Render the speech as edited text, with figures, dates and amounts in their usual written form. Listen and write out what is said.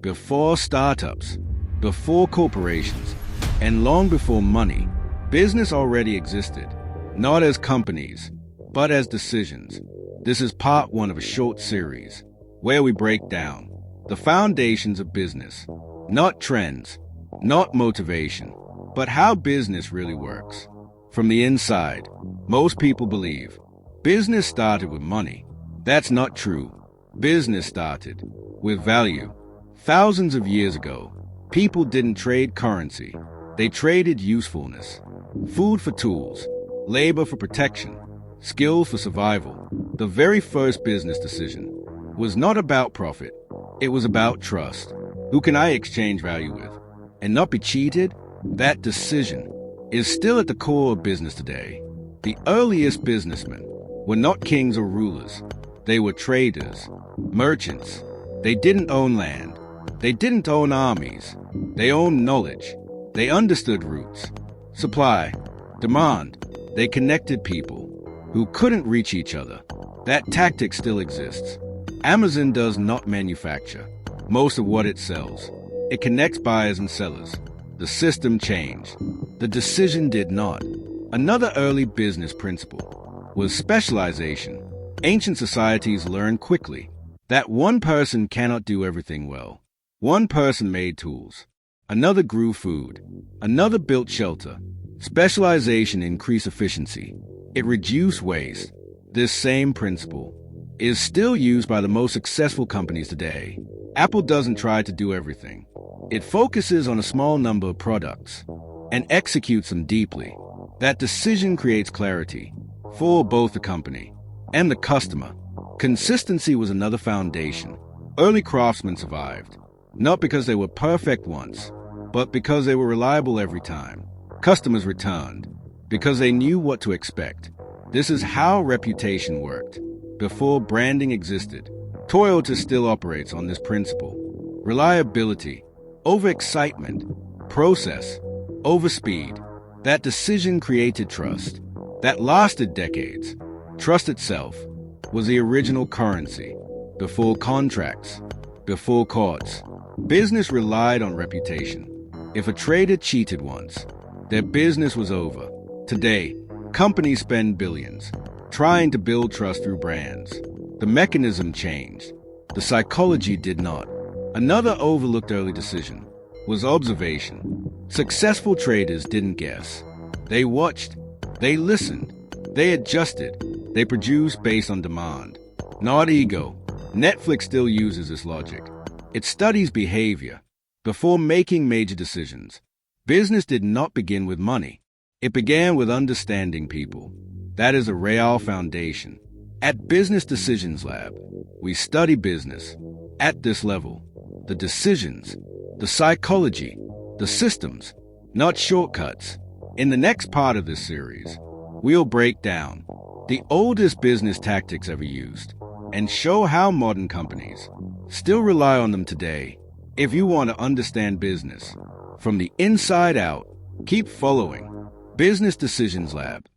Before startups, before corporations, and long before money, business already existed, not as companies, but as decisions. This is part one of a short series where we break down the foundations of business, not trends, not motivation, but how business really works. From the inside, most people believe business started with money. That's not true. Business started with value. Thousands of years ago, people didn't trade currency. They traded usefulness. Food for tools, labor for protection, skill for survival. The very first business decision was not about profit. It was about trust. Who can I exchange value with and not be cheated? That decision is still at the core of business today. The earliest businessmen were not kings or rulers. They were traders, merchants. They didn't own land. They didn't own armies. They owned knowledge. They understood routes, supply, demand. They connected people who couldn't reach each other. That tactic still exists. Amazon does not manufacture most of what it sells. It connects buyers and sellers. The system changed. The decision did not. Another early business principle was specialization. Ancient societies learned quickly that one person cannot do everything well. One person made tools. Another grew food. Another built shelter. Specialization increased efficiency. It reduced waste. This same principle is still used by the most successful companies today. Apple doesn't try to do everything. It focuses on a small number of products and executes them deeply. That decision creates clarity for both the company and the customer. Consistency was another foundation. Early craftsmen survived, not because they were perfect once, but because they were reliable every time. Customers returned because they knew what to expect. This is how reputation worked. Before branding existed, Toyota still operates on this principle. Reliability over excitement, process over speed. That decision created trust that lasted decades. Trust itself was the original currency. Before contracts, before courts, business relied on reputation. If a trader cheated once, their business was over. Today, companies spend billions trying to build trust through brands. The mechanism changed. The psychology did not. Another overlooked early decision was observation. Successful traders didn't guess. They watched. They listened. They adjusted. They produced based on demand, not ego. Netflix still uses this logic. It studies behavior before making major decisions. Business did not begin with money. It began with understanding people. That is a real foundation. At Business Decisions Lab, we study business at this level. The decisions, the psychology, the systems, not shortcuts. In the next part of this series, we'll break down the oldest business tactics ever used and show how modern companies still rely on them today. If you want to understand business from the inside out, keep following Business Decisions Lab.